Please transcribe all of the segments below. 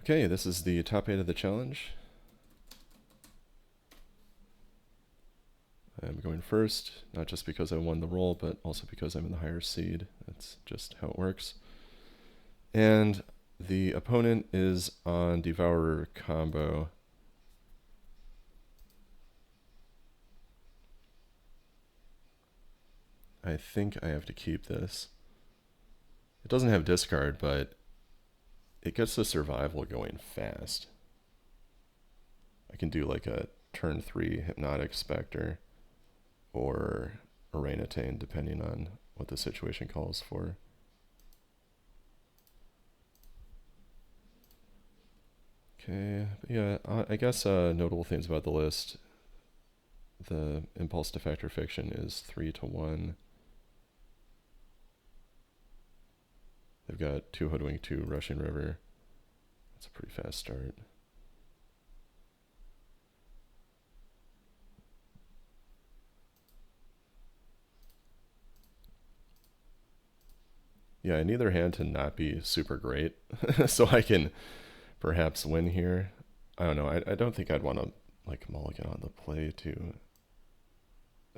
Okay, this is the top 8 of the challenge. I'm going first, not just because I won the roll, but also because I'm in the higher seed. That's just how it works. And the opponent is on Devourer combo. I think I have to keep this. It doesn't have discard, but it gets the survival going fast. I can do like a turn 3 Hypnotic Spectre or Orangutan, depending on what the situation calls for. Okay, yeah, I guess notable things about the list. The Impulse to Factor Fiction is 3-1. They've got 2 Hoodwink, 2 Rushing River. That's a pretty fast start. Yeah, I need their hand to not be super great so I can perhaps win here. I don't know. I don't think I'd want to like mulligan on the play to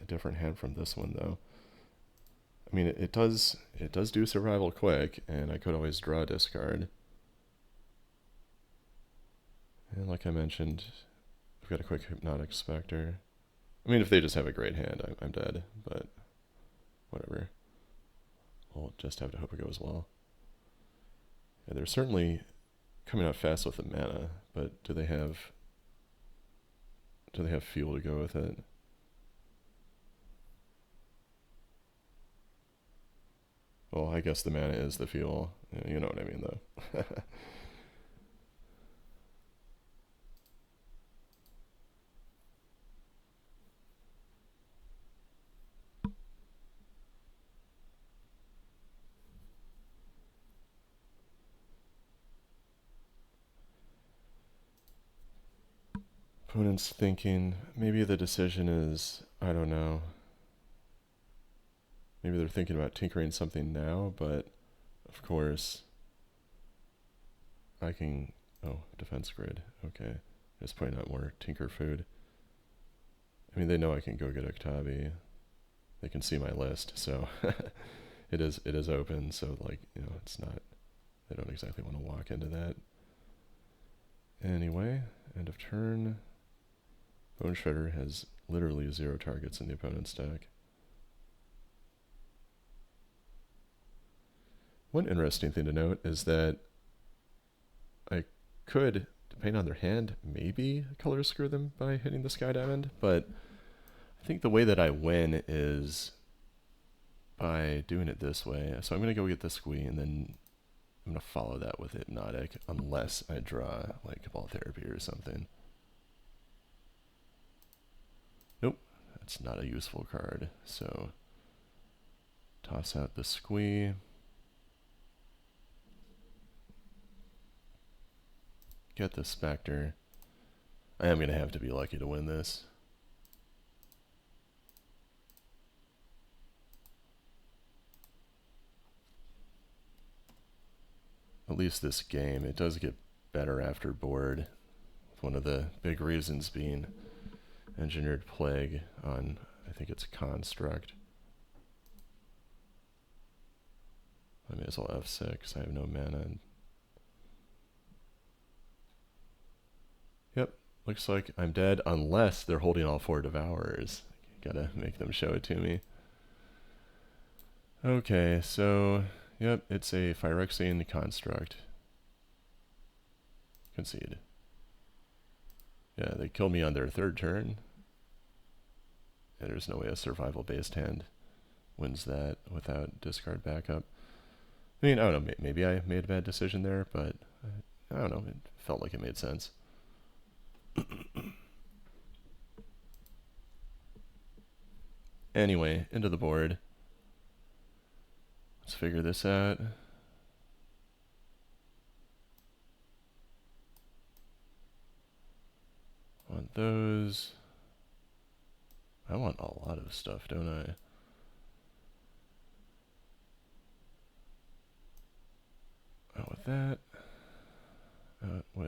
a different hand from this one though. I mean, it does do survival quick, and I could always draw a discard. And like I mentioned, I've got a quick Hypnotic Spectre. I mean, if they just have a great hand, I'm dead, but whatever. We'll just have to hope it goes well. Yeah, they're certainly coming out fast with the mana, but do they have fuel to go with it? Well, I guess the mana is the fuel. You know what I mean, though. Opponent's thinking, maybe the decision is, I don't know. Maybe they're thinking about tinkering something now, but of course, I can, oh, defense grid, okay. Just putting out more tinker food. I mean, they know I can go get Octavi. They can see my list, so it is open, so like, you know, it's not, they don't exactly want to walk into that. Anyway, end of turn. Bone Shredder has literally 0 targets in the opponent's deck. One interesting thing to note is that I could, depending on their hand, maybe color screw them by hitting the Sky Diamond, but I think the way that I win is by doing it this way. So I'm going to go get the Squee, and then I'm going to follow that with Hypnotic, unless I draw like Ball Therapy or something. Nope, that's not a useful card, so toss out the Squee. Get the Spectre. I am going to have to be lucky to win this. At least this game, it does get better after board. One of the big reasons being Engineered Plague on, I think it's Construct. I may as well F6, I have no mana. Yep, looks like I'm dead unless they're holding all 4 Devourers. Gotta make them show it to me. Okay, so, yep, it's a Phyrexian Construct. Concede. Yeah, they killed me on their 3rd turn. Yeah, there's no way a survival-based hand wins that without discard backup. I mean, I don't know, maybe I made a bad decision there, but I don't know, it felt like it made sense. Anyway, into the board. Let's figure this out. Want those. I want a lot of stuff, don't I? Out with that. What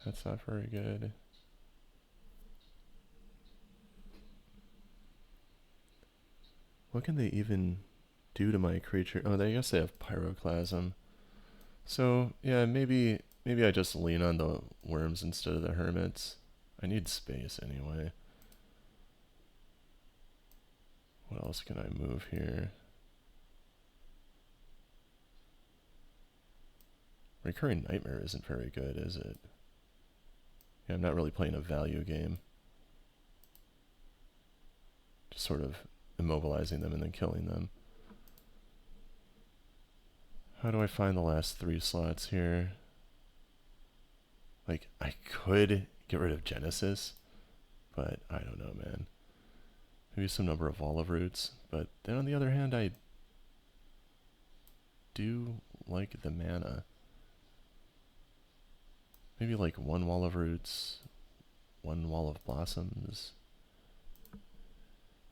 That's not very good. What can they even do to my creature? Oh, I guess they have Pyroclasm. So, yeah, maybe I just lean on the worms instead of the hermits. I need space anyway. What else can I move here? Recurring Nightmare isn't very good, is it? Yeah, I'm not really playing a value game. Just sort of immobilizing them and then killing them. How do I find the last 3 slots here? Like, I could get rid of Genesis, but I don't know, man. Maybe some number of Olive Roots, but then on the other hand, I do like the mana. Maybe like 1 Wall of Roots, 1 Wall of Blossoms.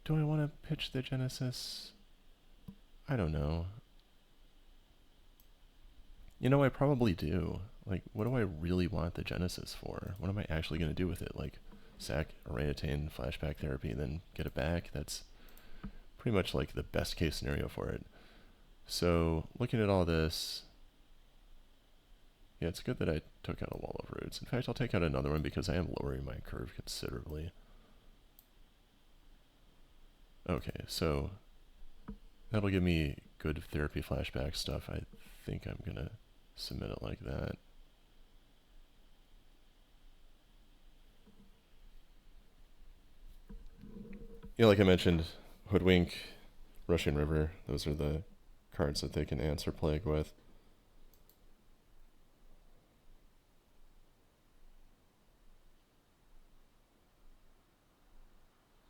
Do I want to pitch the Genesis? I don't know. You know, I probably do. Like, what do I really want the Genesis for? What am I actually going to do with it? Like, sack Orangutan, flashback therapy, then get it back? That's pretty much like the best case scenario for it. So, looking at all this, yeah, it's good that I took out a Wall of Roots. In fact, I'll take out another one because I am lowering my curve considerably. Okay, so that'll give me good therapy flashback stuff. I think I'm going to submit it like that. Yeah, like I mentioned, Hoodwink, Russian River, those are the cards that they can answer Plague with.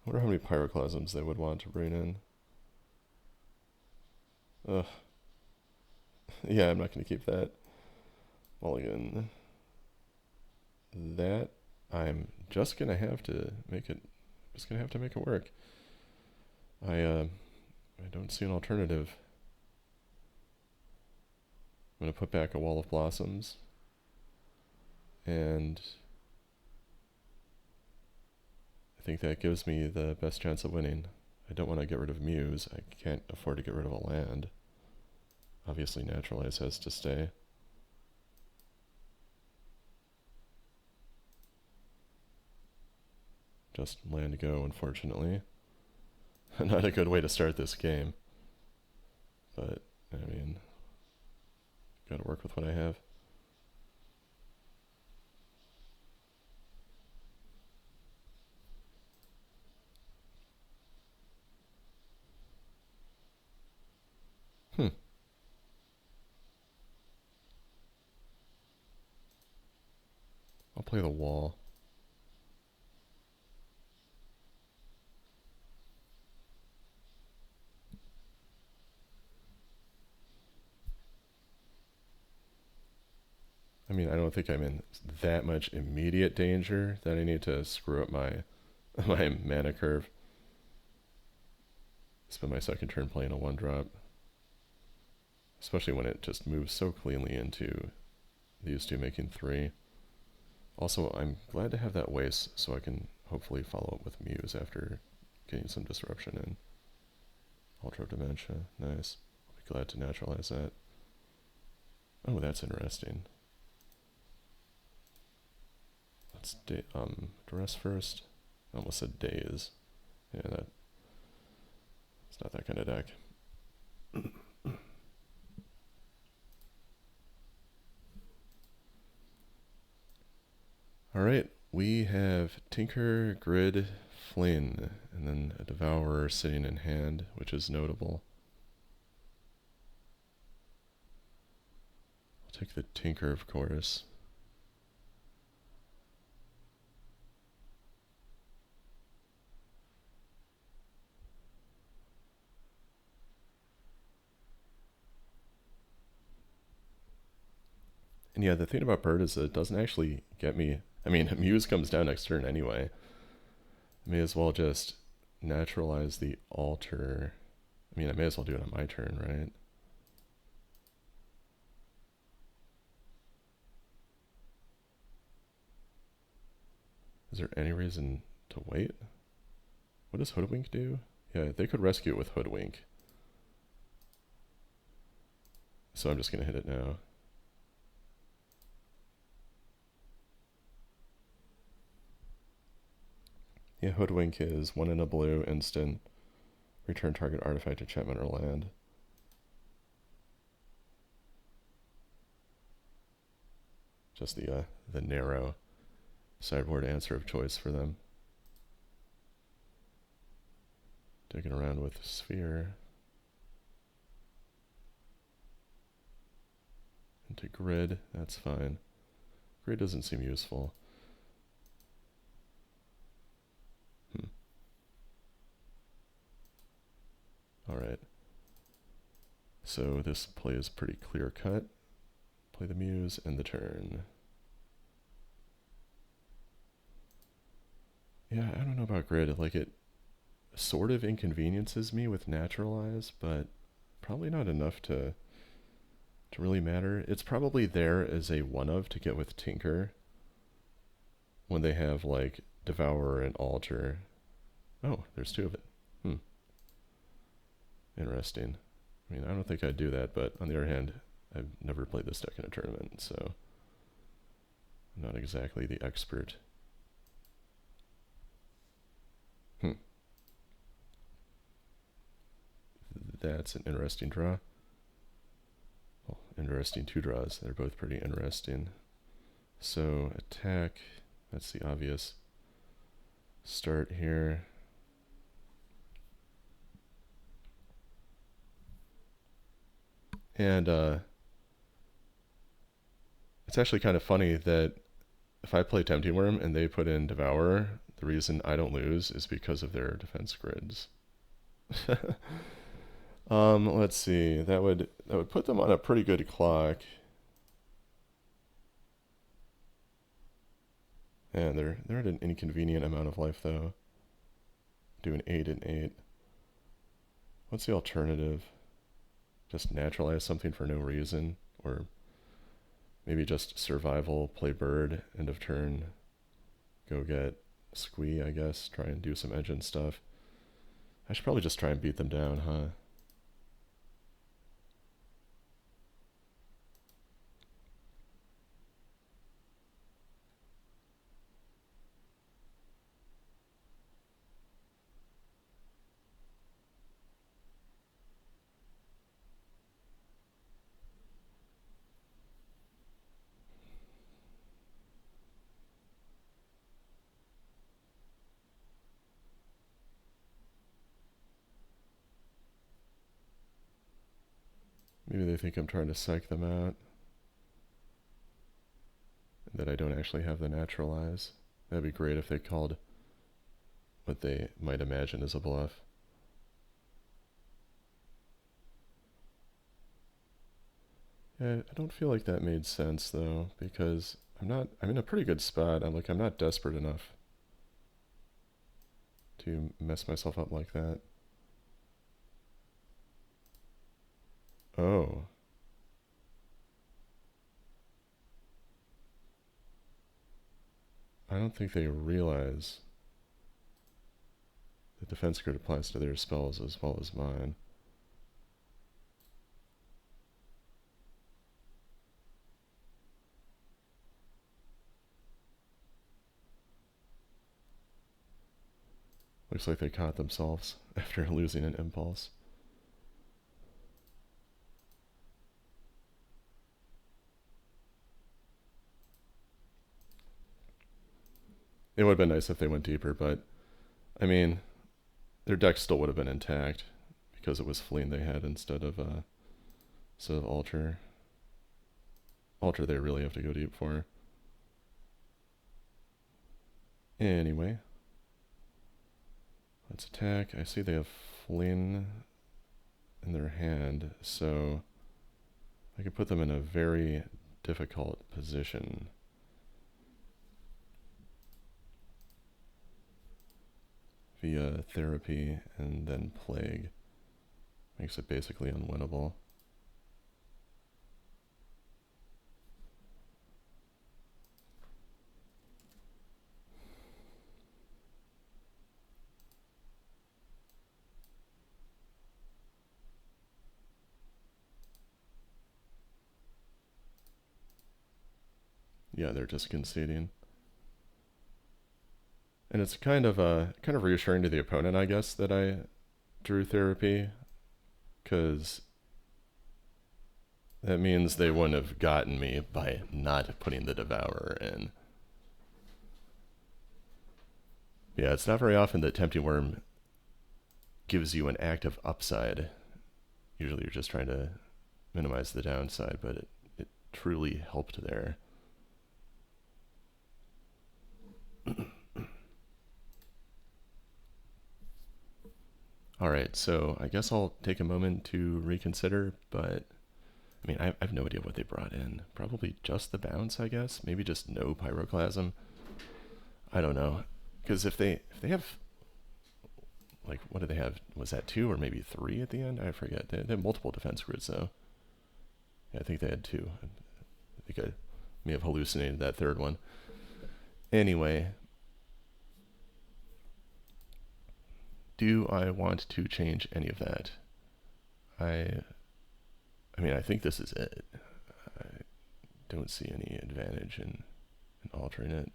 I wonder how many Pyroclasms they would want to bring in. Ugh. Yeah, I'm not going to keep that. Mulligan. That I'm just going to have to make it. Just going to have to make it work. I don't see an alternative. I'm going to put back a Wall of Blossoms. And I think that gives me the best chance of winning. I don't want to get rid of Muse. I can't afford to get rid of a land. Obviously, Naturalize has to stay. Just land go, unfortunately. Not a good way to start this game. But, I mean, gotta work with what I have. I'll play the wall. I mean, I don't think I'm in that much immediate danger that I need to screw up my mana curve. Spend my second turn playing a 1-drop. Especially when it just moves so cleanly into these two making 3. Also, I'm glad to have that waste so I can hopefully follow up with Muse after getting some disruption in. Ultra Dementia, nice. I'll be glad to naturalize that. Oh, that's interesting. Let's Duress first. I almost said Daze. Yeah, it's not that kind of deck. Alright, we have Tinker, Grid, Flynn, and then a Devourer sitting in hand, which is notable. I'll take the Tinker, of course. And yeah, the thing about Bird is that it doesn't actually get me. I mean, Muse comes down next turn anyway. I may as well just naturalize the altar. I mean, I may as well do it on my turn, right? Is there any reason to wait? What does Hoodwink do? Yeah, they could rescue it with Hoodwink. So I'm just going to hit it now. Yeah, Hoodwink is 1 in a blue, instant. Return target artifact, enchantment, or land. Just the narrow sideboard answer of choice for them. Digging around with Sphere. Into Grid, that's fine. Grid doesn't seem useful. Alright. So this play is pretty clear cut. Play the Muse, end the turn. Yeah, I don't know about Grid. Like, it sort of inconveniences me with Naturalize, but probably not enough to really matter. It's probably there as a one-of to get with Tinker when they have, like, Devourer and Alter. Oh, there's 2 of it. Interesting. I mean, I don't think I'd do that, but on the other hand, I've never played this deck in a tournament, so I'm not exactly the expert. That's an interesting draw. Well, interesting 2 draws. They're both pretty interesting. So attack, that's the obvious start here. And it's actually kind of funny that if I play Tempting Worm and they put in Devourer, the reason I don't lose is because of their defense grids. Let's see. That would put them on a pretty good clock. And they're at an inconvenient amount of life though. Doing 8 and 8. What's the alternative? Just naturalize something for no reason, or maybe just survival, play bird, end of turn, go get Squee, I guess, try and do some edge and stuff. I should probably just try and beat them down, huh? Maybe they think I'm trying to psych them out. That I don't actually have the naturalize. That'd be great if they called what they might imagine as a bluff. Yeah, I don't feel like that made sense though, because I'm in a pretty good spot. I'm not desperate enough to mess myself up like that. Oh. I don't think they realize the defense grid applies to their spells as well as mine. Looks like they caught themselves after losing an impulse. It would have been nice if they went deeper, but I mean, their deck still would have been intact because it was Fleen they had instead of Alter. Alter they really have to go deep for. Anyway, let's attack. I see they have Fleen in their hand, so I could put them in a very difficult position. Via therapy and then plague. Makes it basically unwinnable. yeah, they're just conceding. And it's kind of reassuring to the opponent, I guess, that I drew therapy, because that means they wouldn't have gotten me by not putting the Devourer in. Yeah, it's not very often that Tempting Worm gives you an active upside. Usually you're just trying to minimize the downside, but it truly helped there. Alright, so I guess I'll take a moment to reconsider, but I mean, I have no idea what they brought in. Probably just the bounce, I guess. Maybe just no Pyroclasm. I don't know. Because if they have, like, what do they have? Was that 2 or maybe 3 at the end? I forget. They have multiple defense grids, though. Yeah, I think they had 2. I think I may have hallucinated that third one. Anyway, do I want to change any of that? I mean, I think this is it. I don't see any advantage in altering it.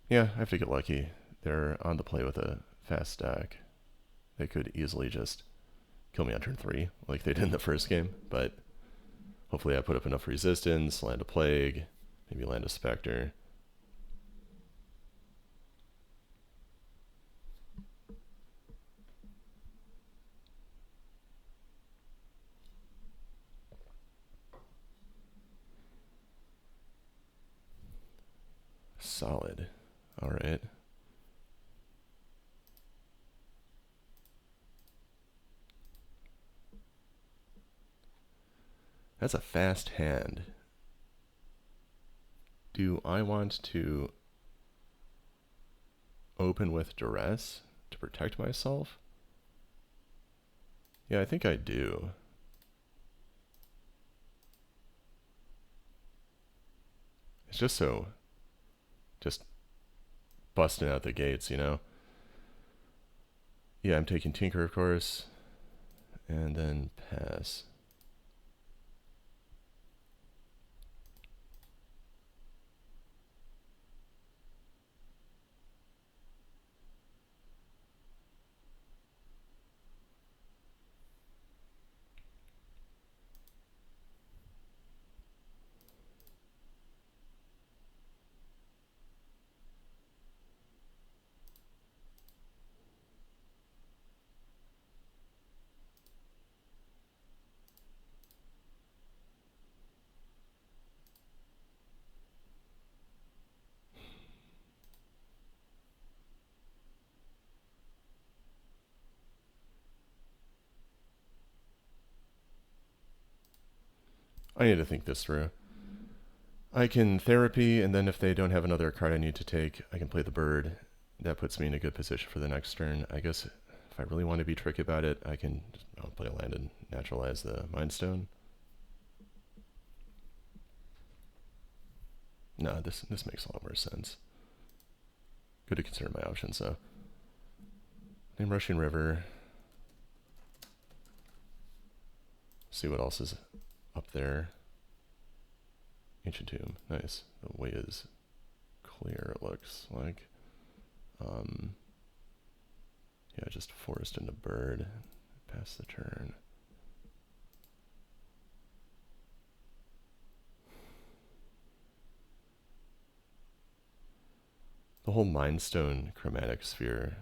Yeah, I have to get lucky. They're on the play with a fast stack. They could easily just kill me on turn 3, like they did in the first game, but hopefully I put up enough resistance, land a Plague, maybe land a Spectre. Solid. Alright. That's a fast hand. Do I want to open with Duress to protect myself? Yeah, I think I do. It's just busting out the gates, you know? Yeah, I'm taking Tinker, of course, and then pass. I need to think this through. I can therapy, and then if they don't have another card I need to take, I can play the bird. That puts me in a good position for the next turn. I guess if I really want to be tricky about it, I can play a land and naturalize the Mind Stone. No, this makes a lot more sense. Good to consider my options, though. Name Rushing River. See what else is up there. Ancient Tomb. Nice. The way is clear, it looks like. Yeah, just forest into bird. Pass the turn. The whole Mind Stone chromatic sphere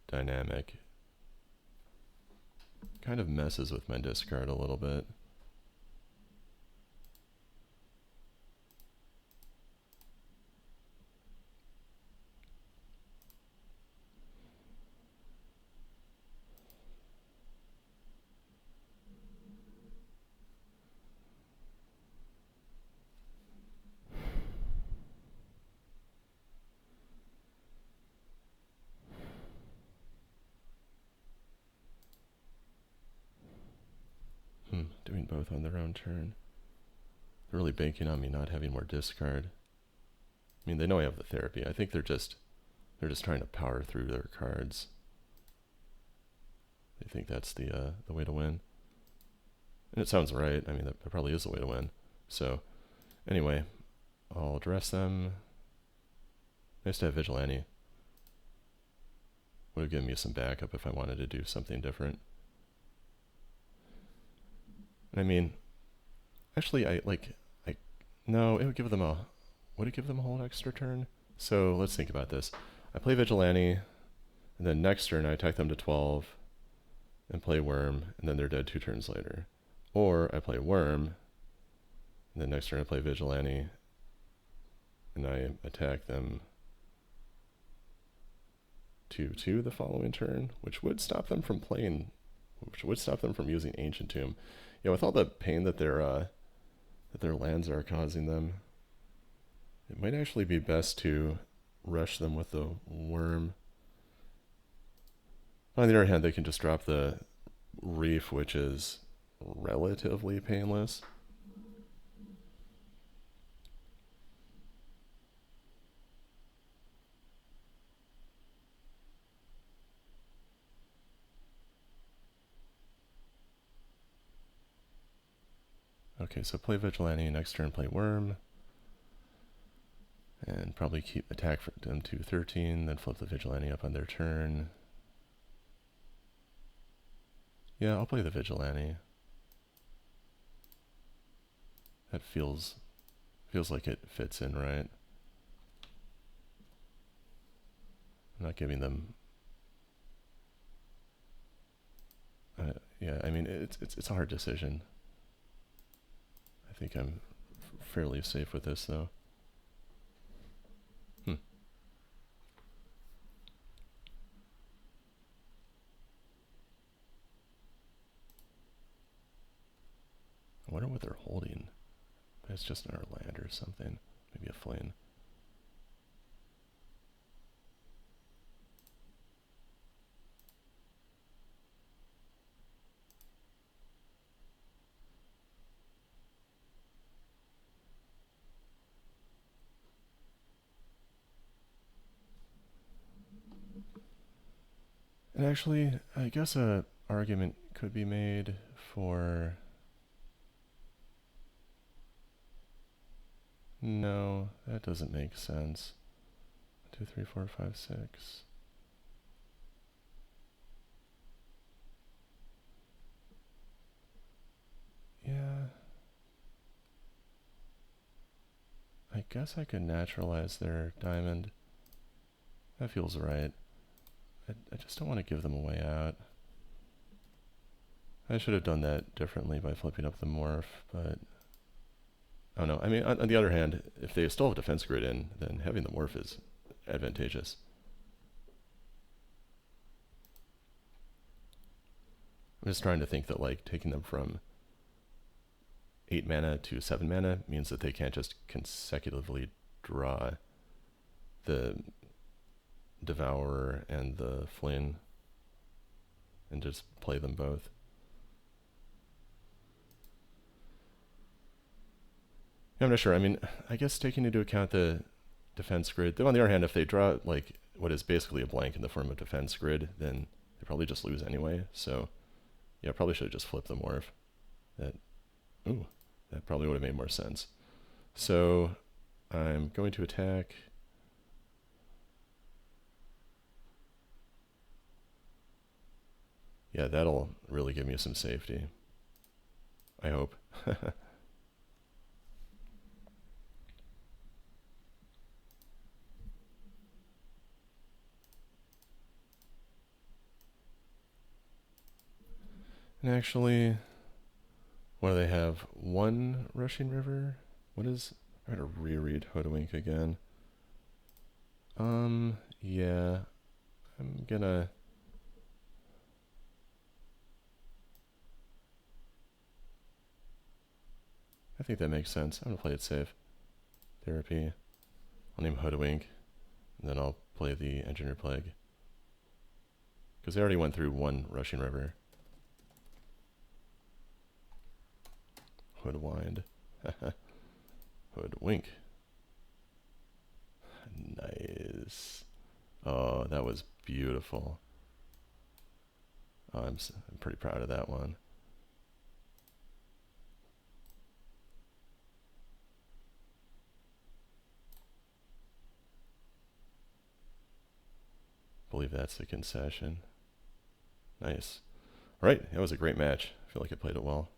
dynamic kind of messes with my discard a little bit. Doing both on their own turn. They're really banking on me not having more discard. I mean, they know I have the therapy. I think they're just trying to power through their cards. They think that's the way to win. And it sounds right. I mean, that probably is the way to win. So, anyway, I'll address them. Nice to have Vigilante. Would have given me some backup if I wanted to do something different. And I mean, actually, no, it would give them would it give them a whole extra turn? So let's think about this. I play Vigilante, and then next turn I attack them to 12, and play Worm, and then they're dead 2 turns later. Or I play Worm, and then next turn I play Vigilante, and I attack them 2/2 the following turn, which would stop them from using Ancient Tomb. Yeah, with all the pain that their lands are causing them, it might actually be best to rush them with the Worm. On the other hand, they can just drop the Reef, which is relatively painless. Okay, so play Vigilante, next turn play Worm. And probably keep attack for them to 13, then flip the Vigilante up on their turn. Yeah, I'll play the Vigilante. That feels like it fits in right. I'm not giving them. Yeah, I mean it's a hard decision. I think I'm fairly safe with this though. I wonder what they're holding. That's just another land or something. Maybe a flame. And actually, I guess a argument could be made for... No, that doesn't make sense. 2, 3, 4, 5, 6. Yeah. I guess I could naturalize their diamond. That feels right. I just don't want to give them a way out. I should have done that differently by flipping up the morph, but... I don't know. I mean, on the other hand, if they still have defense grid in, then having the morph is advantageous. I'm just trying to think that, like, taking them from 8 mana to 7 mana means that they can't just consecutively draw the Devourer and the Flynn and just play them both. I'm not sure. I mean, I guess taking into account the defense grid, though on the other hand, if they draw like what is basically a blank in the form of defense grid, then they probably just lose anyway. So yeah, probably should have just flipped the morph. That probably would have made more sense. So I'm going to attack. Yeah, that'll really give me some safety. I hope. And actually, what do they have? 1 Rushing River? What is... I gotta reread Hoodwink again. Yeah. I'm gonna... I think that makes sense. I'm gonna play it safe. Therapy. I'll name Hoodwink, and then I'll play the Engineer Plague. Because they already went through 1 Rushing River. Hoodwind. Hoodwink. Nice. Oh, that was beautiful. Oh, I'm pretty proud of that one. believe that's the concession. Nice. All right, that was a great match. I feel like I played it well.